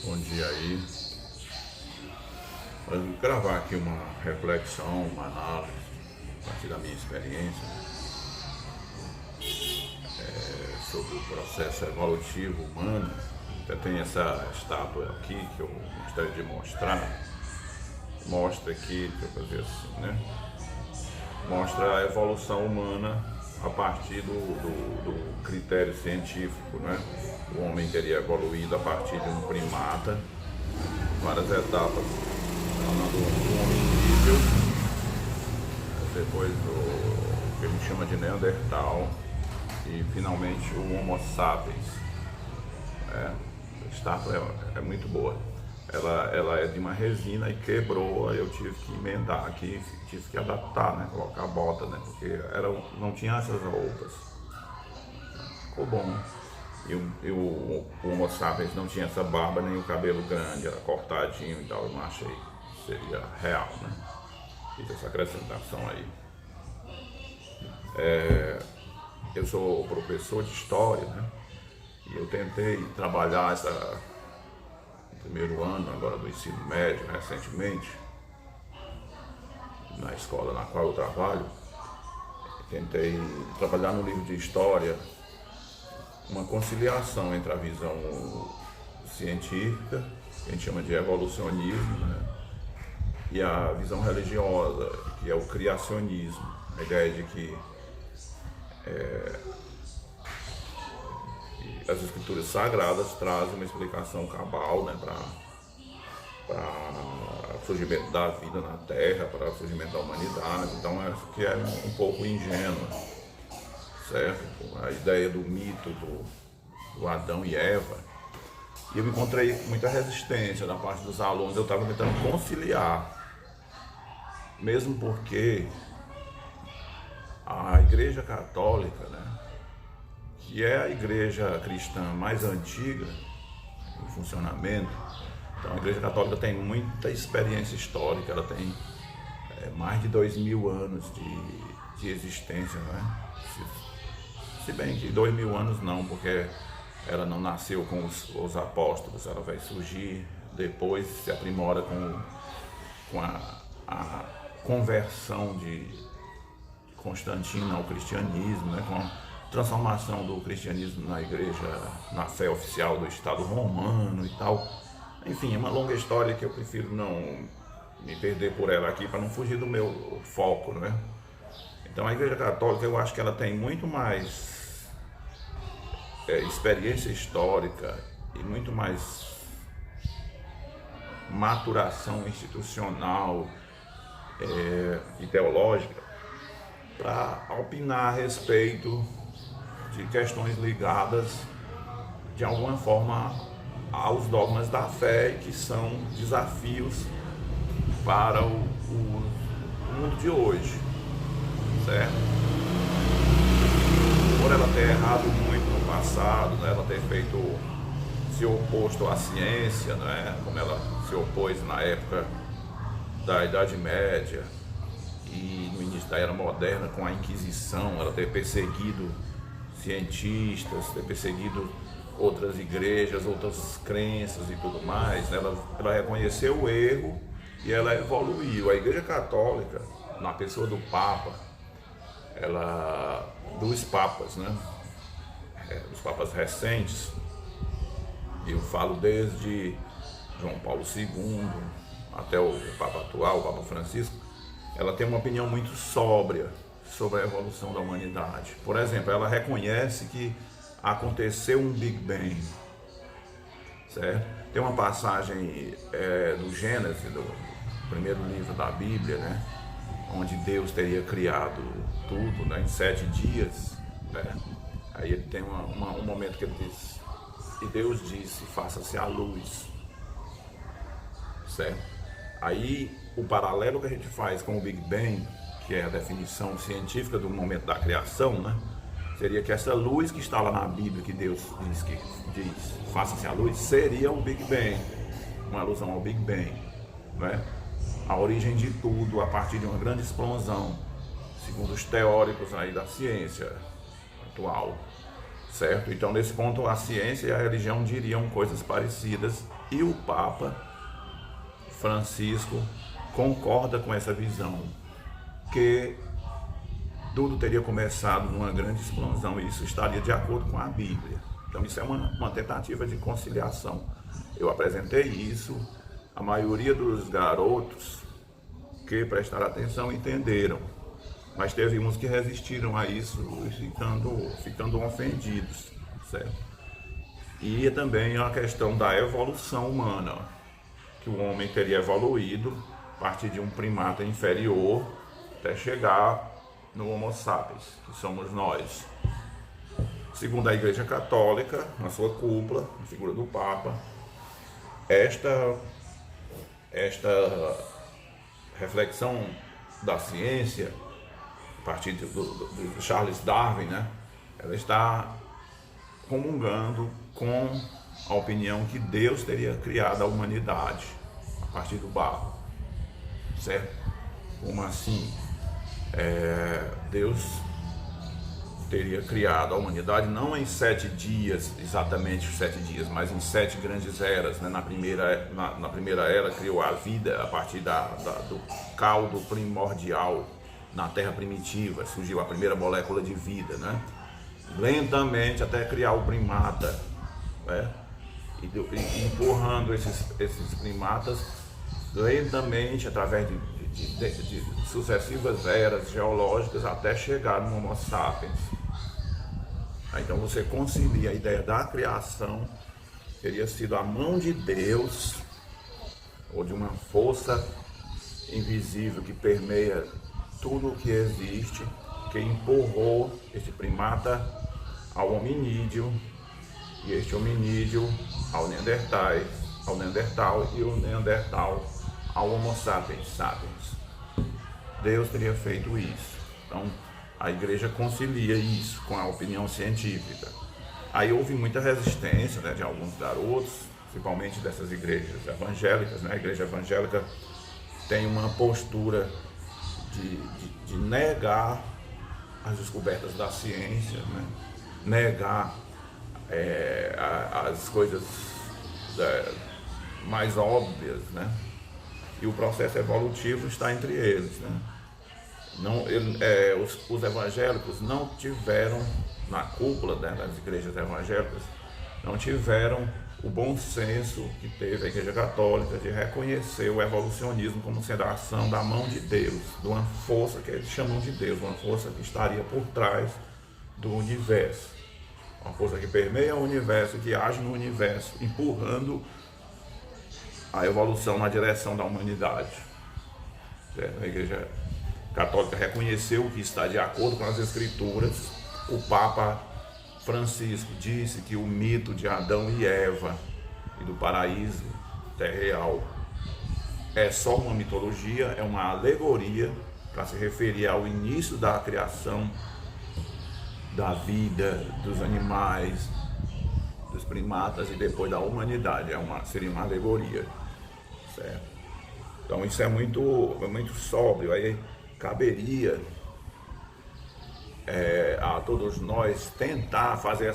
Bom dia aí. Eu vou gravar aqui uma reflexão, uma análise, a partir da minha experiência, sobre o processo evolutivo humano. Até tem essa estátua aqui que eu gostaria de mostrar. Mostra aqui, deixa eu fazer assim, né? Mostra a evolução humana a partir do critério científico, né? O homem teria evoluído a partir de um primata, várias etapas, falando do hominídeo, depois o que a gente chama de Neandertal e finalmente o Homo sapiens. A estátua é muito boa. Ela é de uma resina e quebrou, aí eu tive que emendar aqui, tive que adaptar, né? Colocar a bota, né? Porque não tinha essas roupas. Ficou bom. E o Homo sapiens não tinha essa barba nem o cabelo grande, era cortadinho e tal, eu não achei que seria real, né? Fiz essa acrescentação aí. Eu sou professor de história, né? E eu tentei trabalhar no primeiro ano agora do ensino médio, recentemente, na escola na qual eu trabalho. Tentei trabalhar no livro de história uma conciliação entre a visão científica, que a gente chama de evolucionismo, né, e a visão religiosa, que é o criacionismo. A ideia de que as escrituras sagradas trazem uma explicação cabal, né, para o surgimento da vida na Terra, para o surgimento da humanidade. Então, acho que é um pouco ingênua, certo? A ideia do mito do Adão e Eva. E eu encontrei muita resistência da parte dos alunos. Eu estava tentando conciliar, mesmo porque a Igreja Católica, né, que é a igreja cristã mais antiga em funcionamento. Então a Igreja Católica tem muita experiência histórica, ela tem mais de 2000 anos de existência, né? Se bem que 2000 anos não, porque ela não nasceu com os apóstolos, ela vai surgir depois, se aprimora com a conversão de Constantino ao cristianismo, né? Com a transformação do cristianismo na igreja, na fé oficial do Estado romano e tal. Enfim, é uma longa história que eu prefiro não me perder por ela aqui para não fugir do meu foco, né? Então a Igreja Católica, eu acho que ela tem muito mais experiência histórica e muito mais maturação institucional e teológica para opinar a respeito de questões ligadas de alguma forma aos dogmas da fé, que são desafios para o mundo de hoje, certo? Por ela ter errado muito no passado, né, ela ter se oposto à ciência, né, como ela se opôs na época da Idade Média e no início da Era Moderna com a Inquisição, ela ter perseguido cientistas, ter perseguido outras igrejas, outras crenças e tudo mais, né? Ela reconheceu o erro e ela evoluiu. A Igreja Católica, na pessoa do Papa, dos papas, né? Dos papas recentes, e eu falo desde João Paulo II até o Papa atual, o Papa Francisco, ela tem uma opinião muito sóbria sobre a evolução da humanidade. Por exemplo, ela reconhece que aconteceu um Big Bang, certo? Tem uma passagem do Gênesis, do primeiro livro da Bíblia, né, onde Deus teria criado tudo, né, em 7 dias, né? Aí ele tem um momento que ele diz, e Deus disse, faça-se a luz, certo? Aí o paralelo que a gente faz com o Big Bang, que é a definição científica do momento da criação, né, seria que essa luz que está lá na Bíblia, que Deus diz faça-se a luz, seria o Big Bang, uma alusão ao Big Bang, né? A origem de tudo a partir de uma grande explosão, segundo os teóricos aí da ciência atual, certo? Então, nesse ponto, a ciência e a religião diriam coisas parecidas, e o Papa Francisco concorda com essa visão, que tudo teria começado numa grande explosão, e isso estaria de acordo com a Bíblia. Então isso é uma tentativa de conciliação. Eu apresentei isso, a maioria dos garotos que prestaram atenção entenderam, mas teve uns que resistiram a isso, ficando ofendidos, certo? E também a questão da evolução humana, que o homem teria evoluído a partir de um primata inferior até chegar no Homo sapiens, que somos nós. Segundo a Igreja Católica, na sua cúpula, na figura do Papa, esta reflexão da ciência, a partir do Charles Darwin, né, ela está comungando com a opinião que Deus teria criado a humanidade a partir do barro, certo? Como assim? Deus teria criado a humanidade não em 7 dias, exatamente 7 dias, mas em 7 grandes eras, né? Na primeira era criou a vida a partir do caldo primordial na Terra primitiva, surgiu a primeira molécula de vida, né? Lentamente até criar o primata, né? E empurrando esses primatas lentamente através de sucessivas eras geológicas até chegar no Homo sapiens. Então você concilia a ideia da criação, teria sido a mão de Deus, ou de uma força invisível que permeia tudo o que existe, que empurrou este primata ao hominídeo, e este hominídeo ao Neandertal e o Neandertal ao Homo sapiens sapiens. Deus teria feito isso. Então a igreja concilia isso com a opinião científica. Aí houve muita resistência, né, de alguns garotos, principalmente dessas igrejas evangélicas, né? A igreja evangélica tem uma postura de negar as descobertas da ciência, né? Negar as coisas mais óbvias, né? E o processo evolutivo está entre eles, né? Os evangélicos não tiveram, na cúpula, né, das igrejas evangélicas, não tiveram o bom senso que teve a Igreja Católica de reconhecer o evolucionismo como sendo a ação da mão de Deus, de uma força que eles chamam de Deus, uma força que estaria por trás do universo, uma força que permeia o universo, que age no universo, empurrando a evolução na direção da humanidade. A Igreja Católica reconheceu que está de acordo com as Escrituras. O Papa Francisco disse que o mito de Adão e Eva e do paraíso terreal é só uma mitologia, é uma alegoria para se referir ao início da criação da vida, dos animais, dos primatas e depois da humanidade. Seria uma alegoria, certo? Então isso é muito sóbrio. Aí caberia a todos nós tentar fazer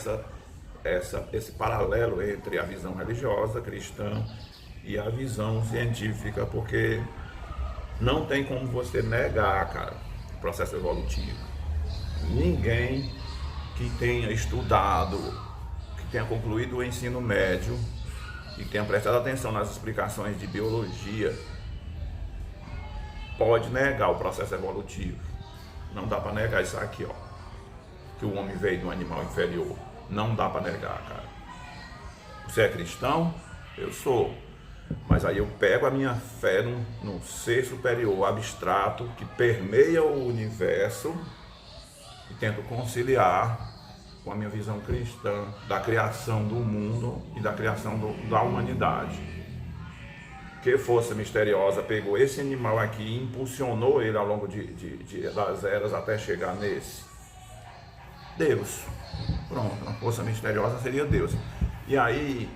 esse paralelo entre a visão religiosa cristã e a visão científica, porque não tem como você negar, cara, o processo evolutivo. Ninguém que tenha estudado, que tenha concluído o ensino médio e tenha prestado atenção nas explicações de biologia pode negar o processo evolutivo. Não dá para negar isso aqui, ó, que o homem veio de um animal inferior. Não dá para negar, cara. Você é cristão? Eu sou. Mas aí eu pego a minha fé num ser superior, abstrato, que permeia o universo, e tento conciliar com a minha visão cristã da criação do mundo e da criação da humanidade. Que força misteriosa pegou esse animal aqui e impulsionou ele ao longo das eras até chegar nesse? Deus. Pronto, a força misteriosa seria Deus. E aí,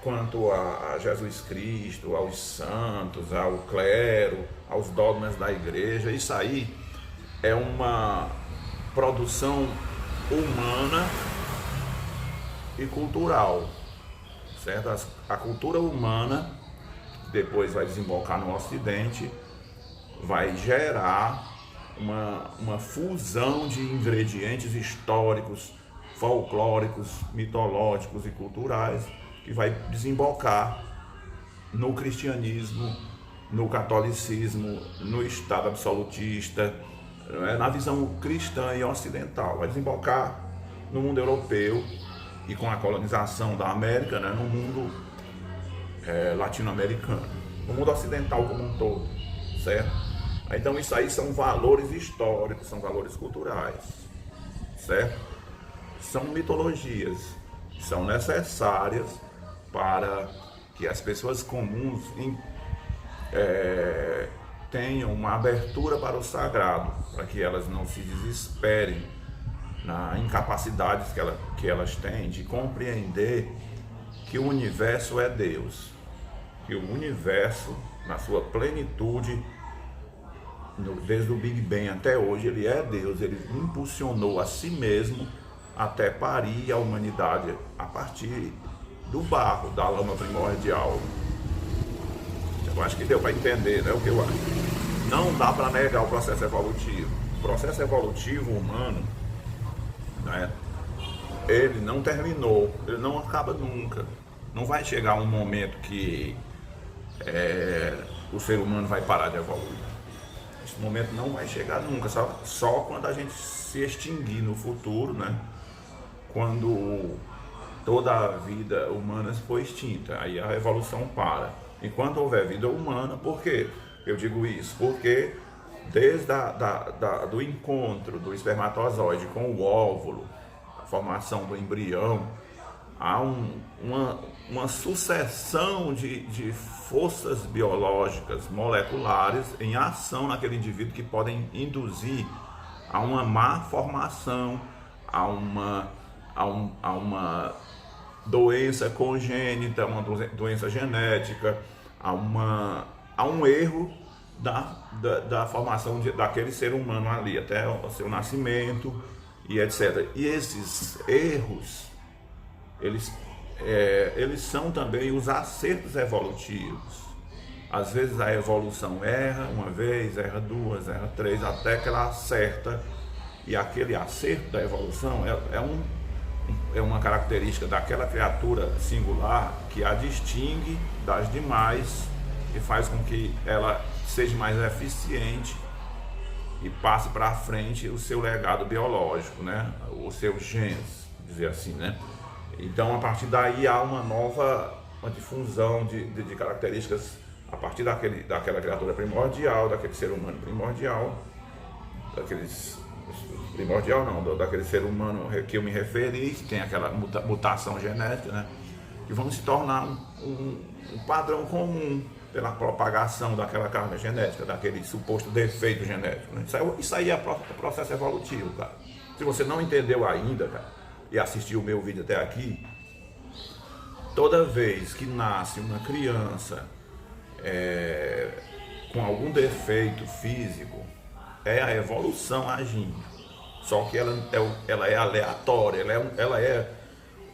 quanto a Jesus Cristo, aos santos, ao clero, aos dogmas da igreja, isso aí é uma produção humana e cultural, certo? A cultura humana, depois vai desembocar no Ocidente, vai gerar uma fusão de ingredientes históricos, folclóricos, mitológicos e culturais, que vai desembocar no cristianismo, no catolicismo, no Estado absolutista, na visão cristã e ocidental. Vai desembocar no mundo europeu e com a colonização da América, né, no mundo latino-americano, no mundo ocidental como um todo, certo? Então isso aí são valores históricos, são valores culturais, certo? São mitologias, são necessárias para que as pessoas comuns tenham uma abertura para o sagrado, para que elas não se desesperem na incapacidade que elas têm de compreender que o universo é Deus, que o universo, na sua plenitude, desde o Big Bang até hoje, ele é Deus, ele impulsionou a si mesmo até parir a humanidade a partir do barro, da lama primordial. Eu acho que deu para entender, né, o que eu acho. Não dá para negar o processo evolutivo. O processo evolutivo humano, né, ele não terminou, ele não acaba nunca. Não vai chegar um momento que o ser humano vai parar de evoluir. Esse momento não vai chegar nunca, só quando a gente se extinguir no futuro, né? Quando toda a vida humana for extinta, aí a evolução para. Enquanto houver vida humana, por quê? Eu digo isso porque desde do encontro do espermatozoide com o óvulo, a formação do embrião, há uma sucessão de forças biológicas, moleculares, em ação naquele indivíduo que podem induzir a uma má formação, a uma doença congênita, uma doença genética, a um erro da formação daquele ser humano ali, até o seu nascimento e etc. E esses erros, eles são também os acertos evolutivos. Às vezes a evolução erra uma vez, erra duas, erra três, até que ela acerta. E aquele acerto da evolução é uma característica daquela criatura singular que a distingue das demais e faz com que ela seja mais eficiente e passe para frente o seu legado biológico, né? Os seus genes, dizer assim, né? Então, a partir daí há uma difusão de características a partir daquela criatura primordial, daquele ser humano primordial, daquele ser humano que eu me referi, que tem aquela mutação genética, né? Que vão se tornar um padrão comum pela propagação daquela carga genética, daquele suposto defeito genético, né? Isso aí é processo evolutivo, cara. Se você não entendeu ainda, cara, e assistiu o meu vídeo até aqui, toda vez que nasce uma criança com algum defeito físico, é a evolução agindo. Só que ela é aleatória, ela é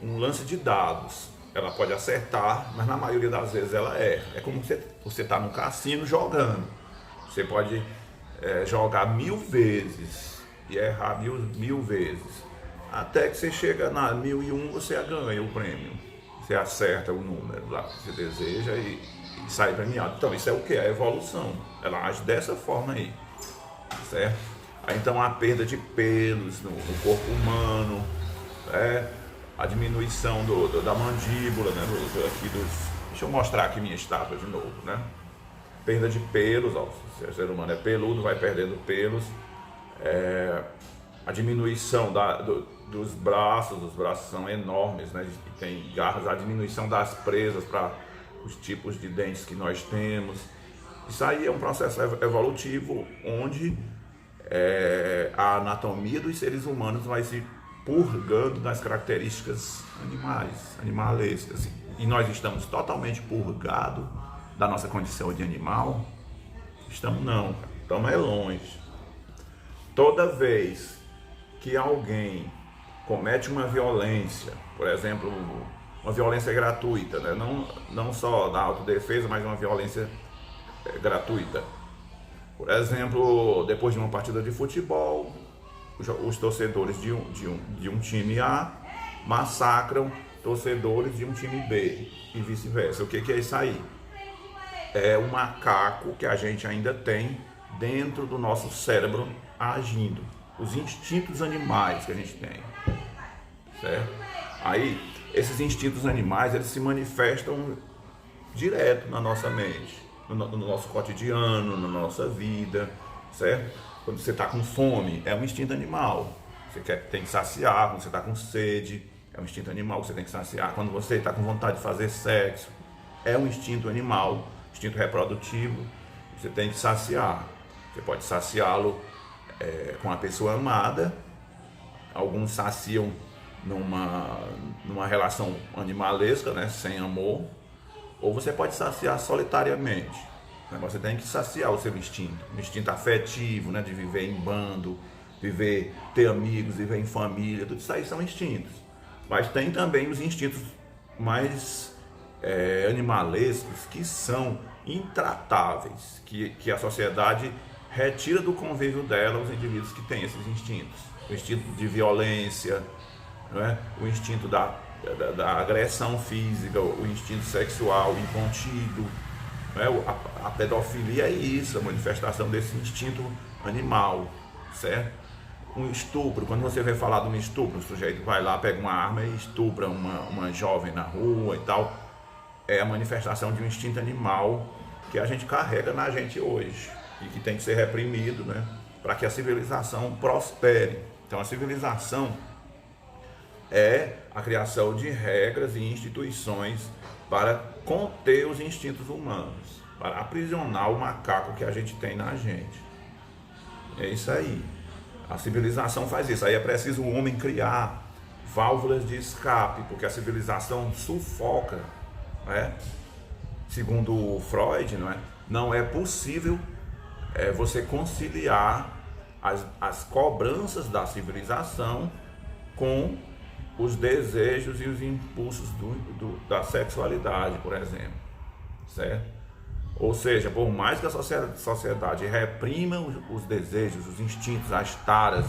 um lance de dados. Ela pode acertar, mas na maioria das vezes ela erra. É como você está no cassino jogando. Você pode jogar 1000 vezes e errar mil vezes. Até que você chega na 1001, você ganha o prêmio. Você acerta o número lá que você deseja e sai premiado. Então isso é o que? A evolução. Ela age dessa forma aí, certo? Aí, então a perda de pelos no corpo humano, a diminuição da mandíbula, né? Deixa eu mostrar aqui minha estátua de novo, né? Perda de pelos, ó, se o ser humano é peludo, vai perdendo pelos. A diminuição dos braços, os braços são enormes, né? Tem garras, a diminuição das presas para os tipos de dentes que nós temos. Isso aí é um processo evolutivo onde a anatomia dos seres humanos vai se purgando das características animalescas. E nós estamos totalmente purgados da nossa condição de animal? Estamos não, estamos longe. Toda vez que alguém comete uma violência, por exemplo, uma violência gratuita, né? Não só da autodefesa, mas uma violência gratuita. Por exemplo, depois de uma partida de futebol, os torcedores de um time A massacram torcedores de um time B e vice-versa. O que é isso aí? É um macaco que a gente ainda tem dentro do nosso cérebro agindo. Os instintos animais que a gente tem, certo? Aí, esses instintos animais, eles se manifestam direto na nossa mente, no nosso cotidiano, na nossa vida, certo? Quando você está com fome, é um instinto animal. Tem que saciar. Quando você está com sede, é um instinto animal que você tem que saciar. Quando você está com vontade de fazer sexo, é um instinto animal, instinto reprodutivo, você tem que saciar. Você pode saciá-lo com a pessoa amada. Alguns saciam numa relação animalesca, né, sem amor. Ou você pode saciar solitariamente. Você tem que saciar o seu instinto, o instinto afetivo, né, de viver em bando, ter amigos, viver em família, tudo isso aí são instintos. Mas tem também os instintos mais animalescos, que são intratáveis, que a sociedade retira do convívio dela os indivíduos que têm esses instintos. O instinto de violência, né? O instinto da agressão física, o instinto sexual incontido. A pedofilia é isso, a manifestação desse instinto animal, certo? Um estupro, quando você vê falar de um estupro, o sujeito vai lá, pega uma arma e estupra uma jovem na rua e tal, é a manifestação de um instinto animal que a gente carrega na gente hoje e que tem que ser reprimido, né, para que a civilização prospere. Então a civilização é a criação de regras e instituições para conter os instintos humanos, para aprisionar o macaco que a gente tem na gente. É isso aí. A civilização faz isso. Aí é preciso o homem criar válvulas de escape, porque a civilização sufoca, né? Segundo Freud, não é possível você conciliar as cobranças da civilização com os desejos e os impulsos da sexualidade, por exemplo, certo? Ou seja, por mais que a sociedade reprima os desejos, os instintos, as taras,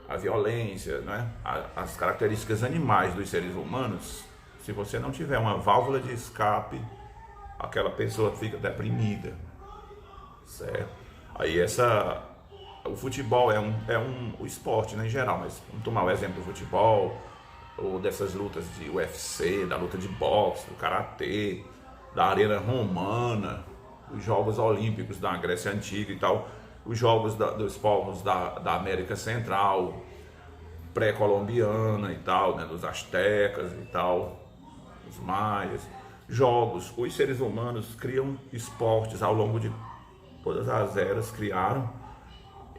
a violência, né? As características animais dos seres humanos, se você não tiver uma válvula de escape, aquela pessoa fica deprimida, certo? Aí o futebol o esporte, né, em geral, mas vamos tomar o exemplo do futebol, ou dessas lutas de UFC, da luta de boxe, do karatê, da arena romana, os Jogos Olímpicos da Grécia Antiga e tal, os Jogos dos povos da América Central, pré-colombiana e tal, né, dos astecas e tal, os maias. Jogos, os seres humanos criam esportes ao longo de todas as eras, criaram,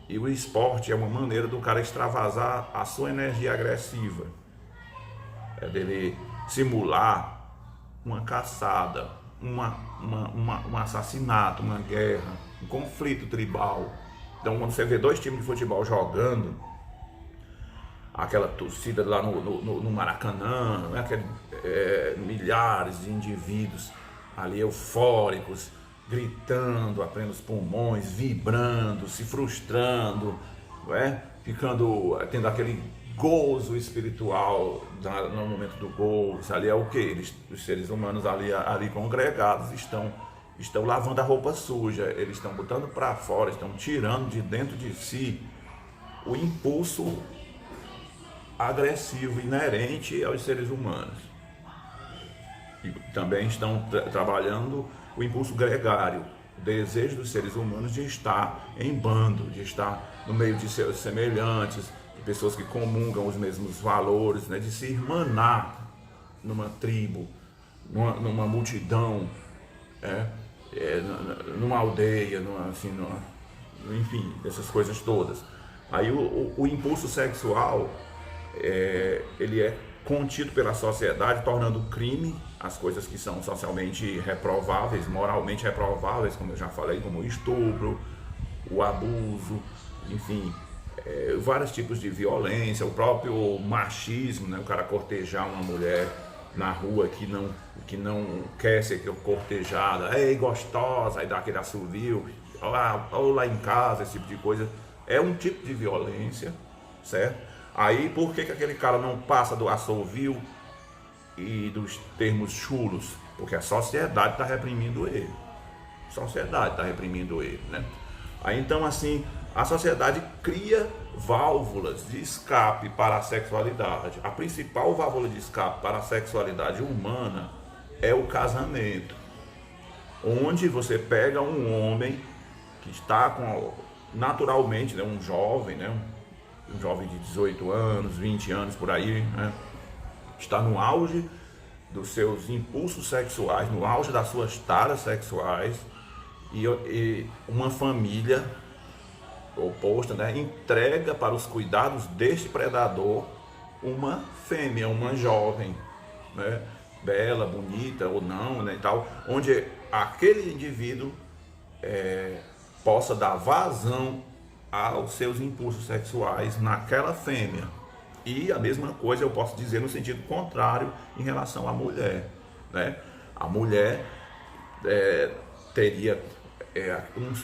e o esporte é uma maneira do cara extravasar a sua energia agressiva, dele simular uma caçada, um assassinato, uma guerra, um conflito tribal. Então, quando você vê dois times de futebol jogando, aquela torcida lá no Maracanã, né? Milhares de indivíduos ali eufóricos, gritando a plenos pulmões, vibrando, se frustrando, tendo aquele gozo espiritual no momento do gol. Isso ali é o que? Os seres humanos ali congregados estão lavando a roupa suja, eles estão botando para fora, estão tirando de dentro de si o impulso agressivo inerente aos seres humanos. E também estão trabalhando o impulso gregário, o desejo dos seres humanos de estar em bando, de estar no meio de seus semelhantes, de pessoas que comungam os mesmos valores, né, de se irmanar numa tribo, numa multidão, numa aldeia, enfim, essas coisas todas. Aí o impulso sexual, ele é contido pela sociedade, tornando crime as coisas que são socialmente reprováveis, moralmente reprováveis, como eu já falei, como o estupro, o abuso, enfim, vários tipos de violência, o próprio machismo, né? O cara cortejar uma mulher na rua que não quer ser cortejada, ei, gostosa, aí dá aquele assovio, ou lá em casa, esse tipo de coisa, é um tipo de violência, certo? Aí por que aquele cara não passa do assovio e dos termos chulos? Porque a sociedade está reprimindo ele. A sociedade está reprimindo ele, né? Aí então assim, a sociedade cria válvulas de escape para a sexualidade. A principal válvula de escape para a sexualidade humana é o casamento, onde você pega um homem que está naturalmente, né, um jovem, né, um jovem de 18 anos, 20 anos por aí, né, está no auge dos seus impulsos sexuais, no auge das suas taras sexuais, e uma família oposta, né, entrega para os cuidados deste predador uma fêmea, uma jovem, né, bela, bonita ou não, né, e tal, onde aquele indivíduo possa dar vazão aos seus impulsos sexuais naquela fêmea. E a mesma coisa eu posso dizer no sentido contrário em relação à mulher, né? A mulher teria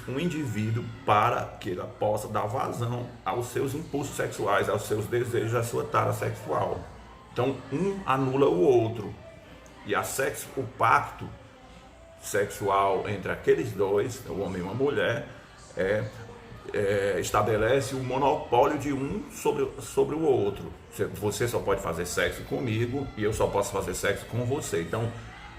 um indivíduo para que ela possa dar vazão aos seus impulsos sexuais, aos seus desejos, à sua tara sexual. Então um anula o outro, e o pacto sexual entre aqueles dois, o homem e uma mulher, estabelece o monopólio de um sobre o outro. Você só pode fazer sexo comigo e eu só posso fazer sexo com você. Então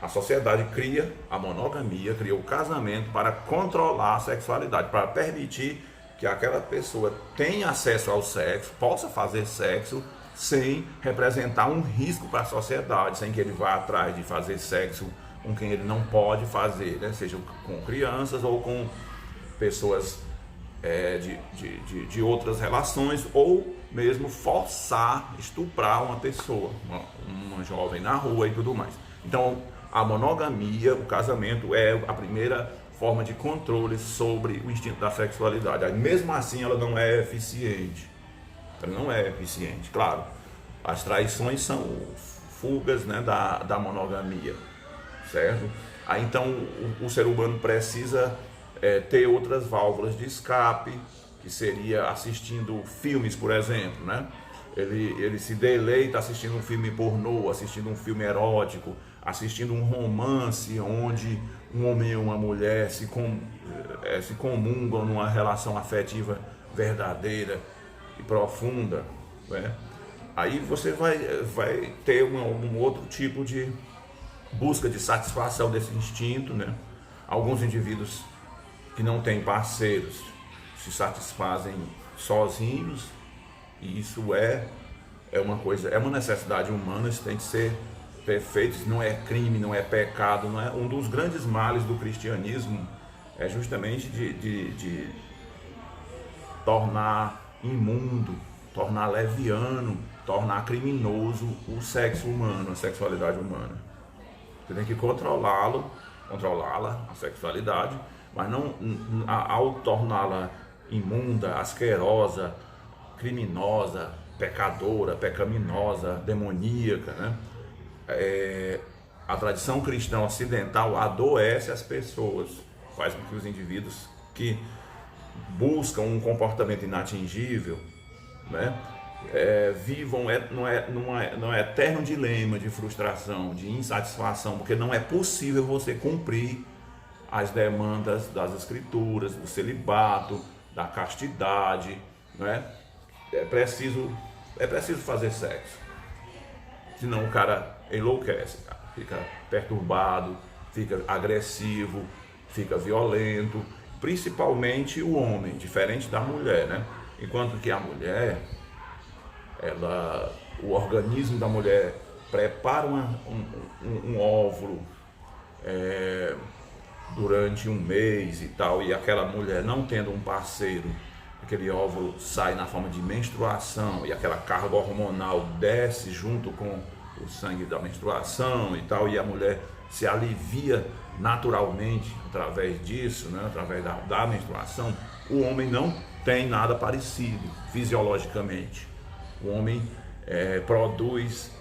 a sociedade cria a monogamia, cria o casamento para controlar a sexualidade, para permitir que aquela pessoa tenha acesso ao sexo, possa fazer sexo sem representar um risco para a sociedade, sem que ele vá atrás de fazer sexo com quem ele não pode fazer, né? Seja com crianças ou com pessoas de outras relações, ou mesmo forçar, estuprar uma pessoa, uma jovem na rua e tudo mais. Então a monogamia, o casamento, é a primeira forma de controle sobre o instinto da sexualidade. Aí, mesmo assim ela não é eficiente. Ela não é eficiente, claro. As traições são fugas, né, da monogamia, certo? Aí então o ser humano precisa ter outras válvulas de escape, que seria assistindo filmes, por exemplo, né? Ele se deleita assistindo um filme pornô, assistindo um filme erótico, assistindo um romance onde um homem e uma mulher se comungam numa relação afetiva verdadeira e profunda, né? Aí você vai ter um outro tipo de busca de satisfação desse instinto, né? Alguns indivíduos que não têm parceiros se satisfazem sozinhos, e isso é uma necessidade humana, isso tem que ser feito, isso não é crime, não é pecado, não é. Um dos grandes males do cristianismo é justamente de tornar imundo, tornar leviano, tornar criminoso o sexo humano, a sexualidade humana. Você tem que controlá-la, a sexualidade, mas não ao torná-la imunda, asquerosa, criminosa, pecadora, pecaminosa, demoníaca, né? A tradição cristã ocidental adoece as pessoas, faz com que os indivíduos que buscam um comportamento inatingível, né, vivam num eterno dilema de frustração, de insatisfação, porque não é possível você cumprir as demandas das escrituras, do celibato, da castidade, né? É preciso fazer sexo, senão o cara enlouquece, cara. Fica perturbado, fica agressivo, fica violento, principalmente o homem, diferente da mulher, né? Enquanto que a mulher, o organismo da mulher prepara um óvulo durante um mês e tal, e aquela mulher não tendo um parceiro, aquele óvulo sai na forma de menstruação, e aquela carga hormonal desce junto com o sangue da menstruação e tal, e a mulher se alivia naturalmente, através disso, né, através da menstruação, o homem não tem nada parecido fisiologicamente. O homem produz,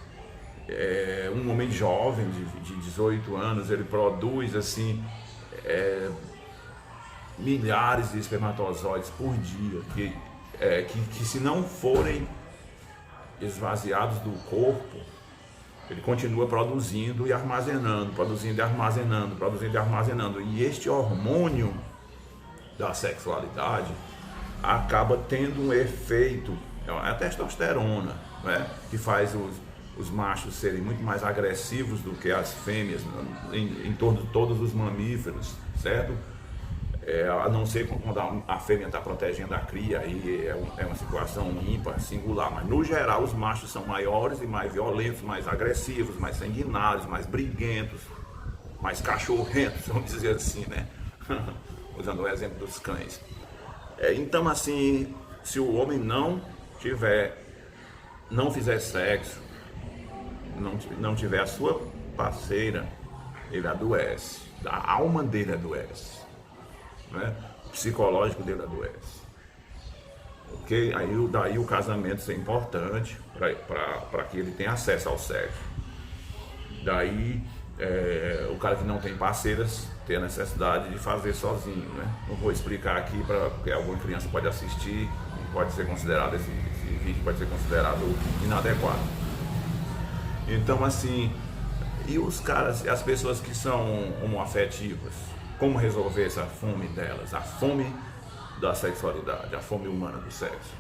um homem jovem de 18 anos, ele produz assim milhares de espermatozoides por dia, que se não forem esvaziados do corpo, ele continua produzindo e armazenando, produzindo e armazenando, produzindo e armazenando. E este hormônio da sexualidade acaba tendo um efeito, é a testosterona, né, que faz os machos serem muito mais agressivos do que as fêmeas em torno de todos os mamíferos, certo? A não ser quando a fêmea está protegendo a cria, aí é uma situação ímpar, singular, mas no geral os machos são maiores e mais violentos, mais agressivos, mais sanguinários, mais briguentos, mais cachorrentos, vamos dizer assim, né? Usando o exemplo dos cães. Então, assim, se o homem não fizer sexo, não tiver a sua parceira, ele adoece, a alma dele adoece. Né? O psicológico dele adoece. Ok? Daí o casamento ser importante para que ele tenha acesso ao sexo. Daí o cara que não tem parceiras ter a necessidade de fazer sozinho. Né? Não vou explicar aqui porque alguma criança pode assistir e pode ser considerado, esse vídeo pode ser considerado inadequado. Então, assim, e os caras, as pessoas que são homoafetivas, como resolver essa fome delas, a fome da sexualidade, a fome humana do sexo?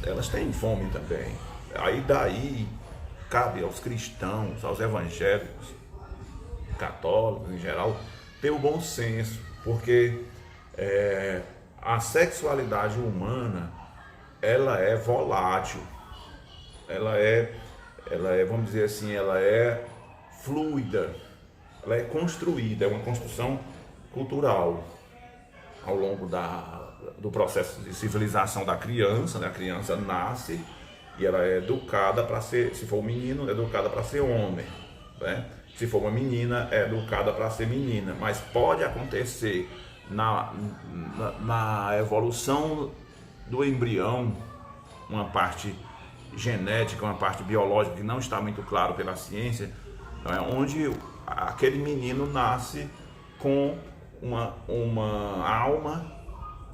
Elas têm fome também. Daí cabe aos cristãos, aos evangélicos, católicos em geral, ter o bom senso, porque a sexualidade humana, ela é volátil, ela é, vamos dizer assim, ela é fluida, ela é construída, é uma construção cultural ao longo do processo de civilização da criança, né? A criança nasce e ela é educada para ser, se for um menino, é educada para ser homem, né? Se for uma menina, é educada para ser menina, mas pode acontecer na evolução do embrião, uma parte genética, uma parte biológica que não está muito claro pela ciência, onde aquele menino nasce com uma alma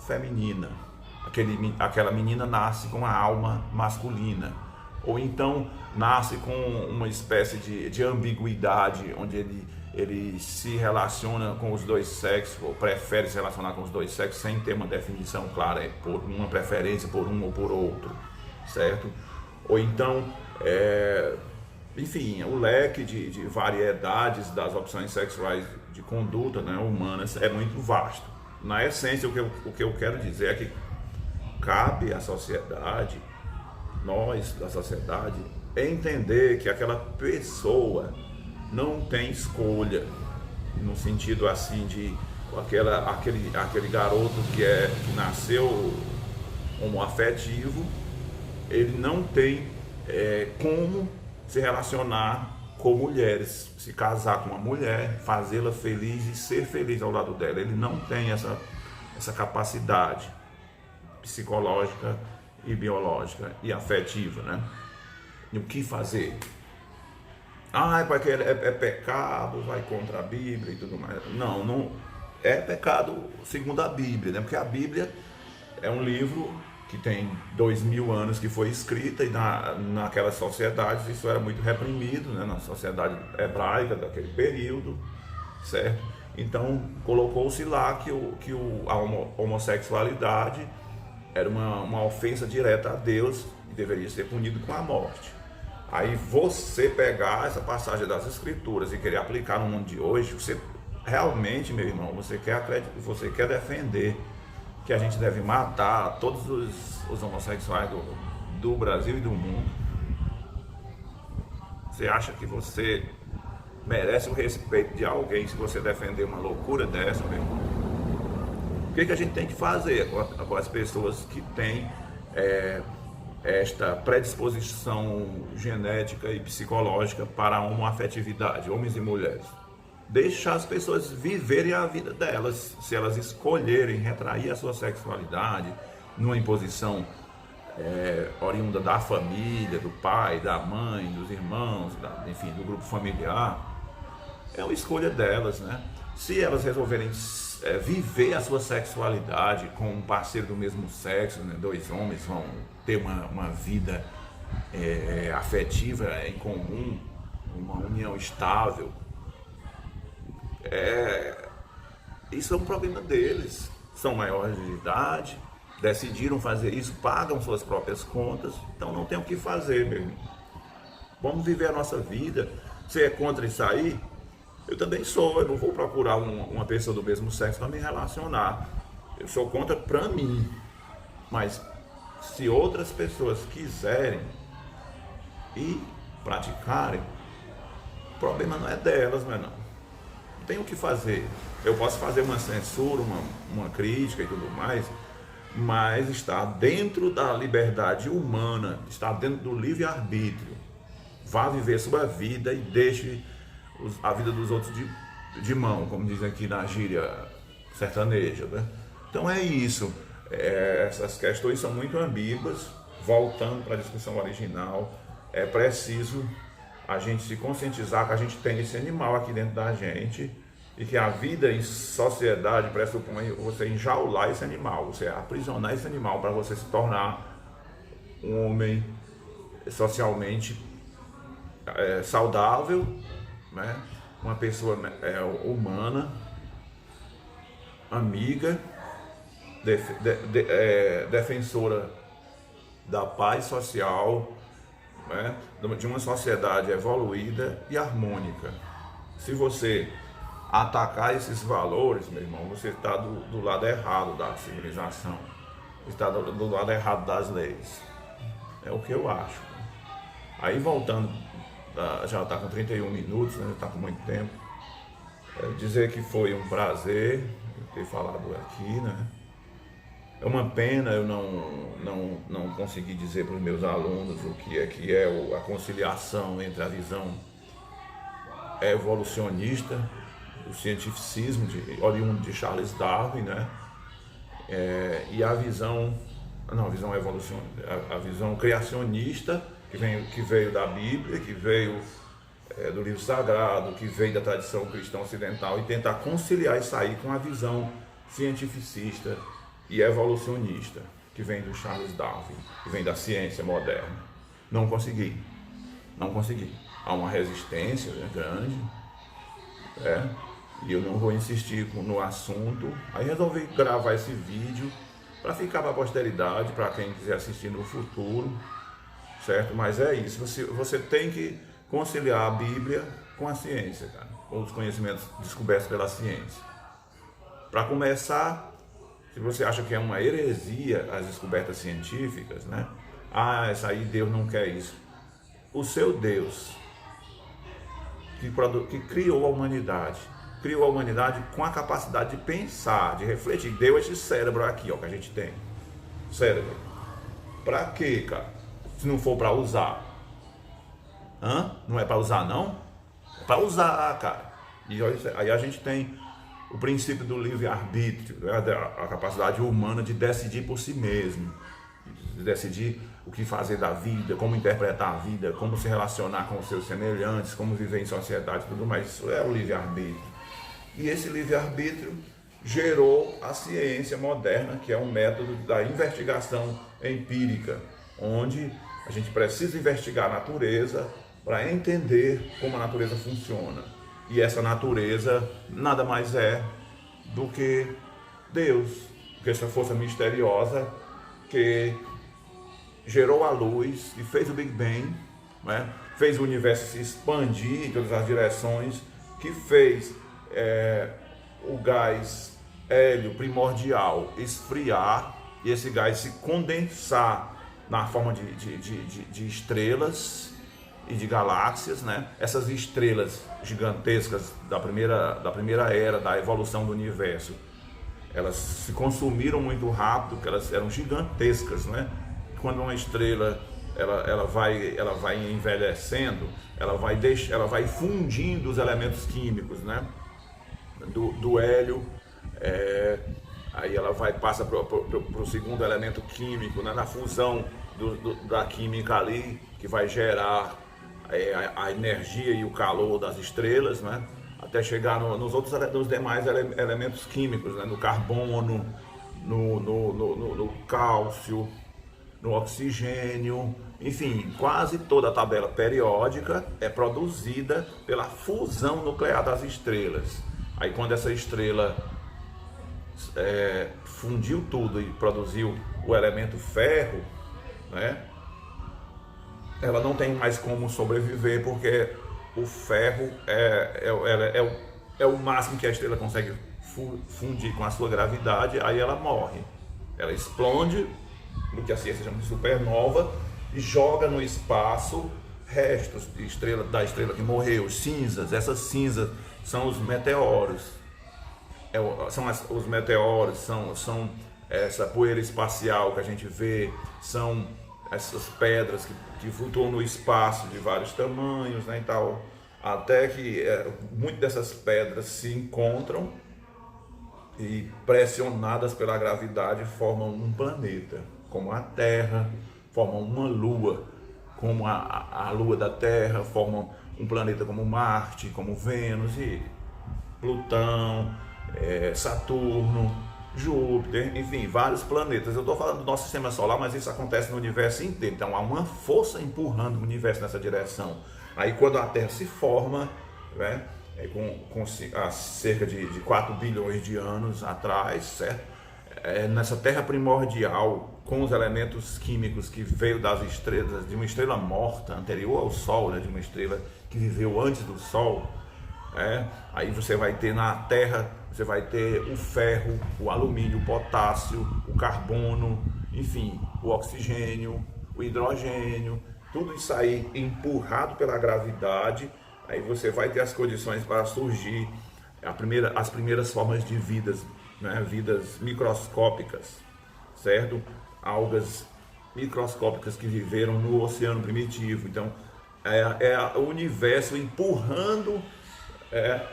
feminina, aquela menina nasce com a alma masculina, ou então nasce com uma espécie de ambiguidade, onde ele se relaciona com os dois sexos, ou prefere se relacionar com os dois sexos sem ter uma definição clara, por uma preferência por um ou por outro, certo? Ou então, enfim, o leque de variedades das opções sexuais de conduta, né, humanas é muito vasto. Na essência, o que eu quero dizer é que cabe à sociedade, nós da sociedade, entender que aquela pessoa não tem escolha, no sentido assim de aquele garoto que nasceu homoafetivo, ele não tem como se relacionar com mulheres, se casar com uma mulher, fazê-la feliz e ser feliz ao lado dela. Ele não tem essa capacidade psicológica e biológica e afetiva, né? E o que fazer? Porque é pecado, vai contra a Bíblia e tudo mais. Não é pecado segundo a Bíblia, né? Porque a Bíblia é um livro que tem 2000 anos que foi escrita, e naquelas sociedades isso era muito reprimido, né? Na sociedade hebraica daquele período, certo? Então colocou-se lá que a homossexualidade era uma ofensa direta a Deus e deveria ser punido com a morte. Aí você pegar essa passagem das Escrituras e querer aplicar no mundo de hoje, você realmente, meu irmão, você quer defender que a gente deve matar todos os homossexuais do Brasil e do mundo? Você acha que você merece o respeito de alguém se você defender uma loucura dessa, meu irmão? O que a gente tem que fazer com as pessoas que têm esta predisposição genética e psicológica para a homoafetividade, homens e mulheres? deixar as pessoas viverem a vida delas, se elas escolherem retrair a sua sexualidade numa imposição oriunda da família, do pai, da mãe, dos irmãos, enfim, do grupo familiar, é uma escolha delas, né? Se elas resolverem viver a sua sexualidade com um parceiro do mesmo sexo, né? Dois homens vão ter uma vida afetiva em comum, uma união estável, isso é um problema deles. São maiores de idade, decidiram fazer isso, pagam suas próprias contas, então não tem o que fazer, meu irmão. Vamos viver a nossa vida. Você é contra isso aí? Eu também sou. Eu não vou procurar uma pessoa do mesmo sexo para me relacionar. Eu sou contra para mim. Mas se outras pessoas quiserem e praticarem, o problema não é delas, não é não. Não tem o que fazer. Eu posso fazer uma censura, uma crítica e tudo mais, mas está dentro da liberdade humana, está dentro do livre-arbítrio. Vá viver sua vida e deixe a vida dos outros de mão, como dizem aqui na gíria sertaneja, né? Então é isso. Essas questões são muito ambíguas. Voltando para a discussão original, é preciso a gente se conscientizar que a gente tem esse animal aqui dentro da gente e que a vida em sociedade pressupõe você enjaular esse animal, você aprisionar esse animal para você se tornar um homem socialmente saudável, né? Uma pessoa humana, amiga, defensora da paz social, né? De uma sociedade evoluída e harmônica. Se você atacar esses valores, meu irmão, você está do lado errado da civilização, está do lado errado das leis. É o que eu acho. Aí voltando, já está com 31 minutos, né? Já está com muito tempo. Dizer que foi um prazer ter falado aqui, né? É uma pena eu não conseguir dizer para os meus alunos o que é a conciliação entre a visão evolucionista, o cientificismo oriundo de Charles Darwin, né? E a visão criacionista que veio da Bíblia, que veio do livro sagrado, que veio da tradição cristã ocidental, e tentar conciliar isso aí com a visão cientificista e evolucionista que vem do Charles Darwin, que vem da ciência moderna. Não consegui. Há uma resistência, né, grande, e eu não vou insistir no assunto. Aí resolvi gravar esse vídeo para ficar para a posteridade, para quem quiser assistir no futuro, certo? Mas é isso, você tem que conciliar a Bíblia com a ciência, cara, com os conhecimentos descobertos pela ciência. Para começar, se você acha que é uma heresia as descobertas científicas, né? Isso aí Deus não quer isso. O seu Deus, que criou a humanidade com a capacidade de pensar, de refletir, deu esse cérebro aqui, ó, que a gente tem. Cérebro. Pra quê, cara? Se não for para usar. Não é para usar, não? É para usar, cara. E aí a gente tem o princípio do livre-arbítrio, né? A capacidade humana de decidir por si mesmo, de decidir o que fazer da vida, como interpretar a vida, como se relacionar com os seus semelhantes, como viver em sociedade e tudo mais. Isso é o livre-arbítrio. E esse livre-arbítrio gerou a ciência moderna, que é um método da investigação empírica, onde a gente precisa investigar a natureza para entender como a natureza funciona. E essa natureza nada mais é do que Deus, que essa força misteriosa que gerou a luz e fez o Big Bang, né? Fez o universo se expandir em todas as direções, que fez o gás hélio primordial esfriar e esse gás se condensar na forma de estrelas e de galáxias, né? Essas estrelas gigantescas da primeira era da evolução do universo, elas se consumiram muito rápido, porque elas eram gigantescas, né? Quando uma estrela ela vai envelhecendo, ela vai fundindo os elementos químicos, né? Do hélio, aí ela passa para o segundo elemento químico, né? Na fusão da química ali, que vai gerar a energia e o calor das estrelas, né? Até chegar nos demais elementos químicos, né? No carbono, no cálcio, no oxigênio, enfim, quase toda a tabela periódica é produzida pela fusão nuclear das estrelas. Aí quando essa estrela fundiu tudo e produziu o elemento ferro, né, ela não tem mais como sobreviver, porque o ferro é o máximo que a estrela consegue fundir com a sua gravidade, aí ela morre. Ela explode, no que a ciência chama de supernova, e joga no espaço restos da estrela que morreu, cinzas. Essas cinzas são os meteoros. Os meteoros são essa poeira espacial que a gente vê, são essas pedras que flutuam no espaço de vários tamanhos, né, e tal, até que muitas dessas pedras se encontram e, pressionadas pela gravidade, formam um planeta, como a Terra, formam uma lua, como a lua da Terra, formam um planeta como Marte, como Vênus e Plutão, Saturno, Júpiter, enfim, vários planetas. Eu estou falando do nosso sistema solar, mas isso acontece no universo inteiro. Então há uma força empurrando o universo nessa direção. Aí quando a Terra se forma, né, há cerca de 4 bilhões de anos atrás, certo? Nessa Terra primordial, com os elementos químicos que veio das estrelas, de uma estrela morta anterior ao Sol, né, de uma estrela que viveu antes do Sol, aí você vai ter na Terra, você vai ter o ferro, o alumínio, o potássio, o carbono, enfim, o oxigênio, o hidrogênio, tudo isso aí empurrado pela gravidade. Aí você vai ter as condições para surgir as primeiras formas de vidas, né, vidas microscópicas, certo? Algas microscópicas que viveram no oceano primitivo. Então, o universo empurrando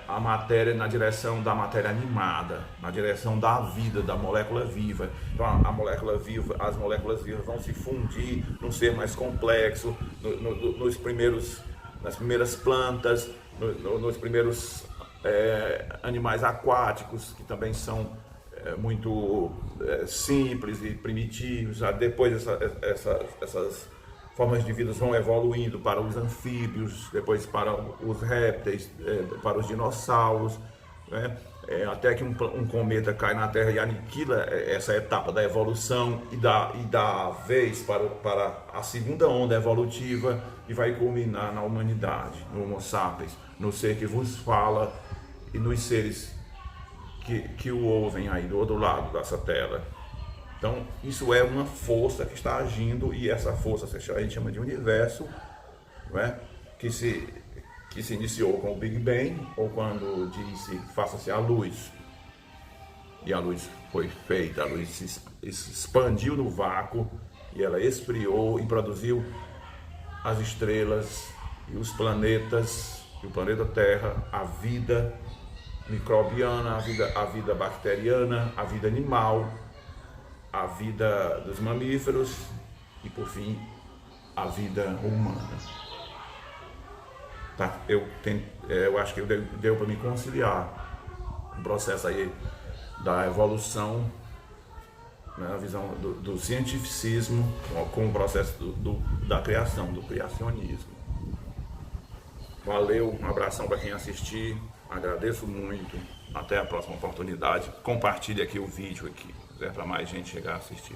a matéria na direção da matéria animada, na direção da vida, da molécula viva. Então as moléculas vivas vão se fundir num ser mais complexo, nas primeiras plantas, nos primeiros animais aquáticos, que também são muito simples e primitivos. Depois essas formas de vida vão evoluindo para os anfíbios, depois para os répteis, para os dinossauros, né? Até que um cometa cai na Terra e aniquila essa etapa da evolução e dá vez para a segunda onda evolutiva, e vai culminar na humanidade, no Homo sapiens, no ser que vos fala e nos seres que o ouvem aí do outro lado dessa tela. Então, isso é uma força que está agindo, e essa força a gente chama de universo, né? que se iniciou com o Big Bang, ou quando disse faça-se a luz. E a luz foi feita, a luz se expandiu no vácuo, e ela esfriou e produziu as estrelas e os planetas, e o planeta Terra, a vida microbiana, a vida bacteriana, a vida animal, a vida dos mamíferos e, por fim, a vida humana. Tá? Eu acho que deu para me conciliar o processo aí da evolução, né, a visão do cientificismo com o processo da criação, do criacionismo. Valeu, um abração para quem assistir, agradeço muito, até a próxima oportunidade. Compartilhe aqui o vídeo aqui, para mais gente chegar a assistir.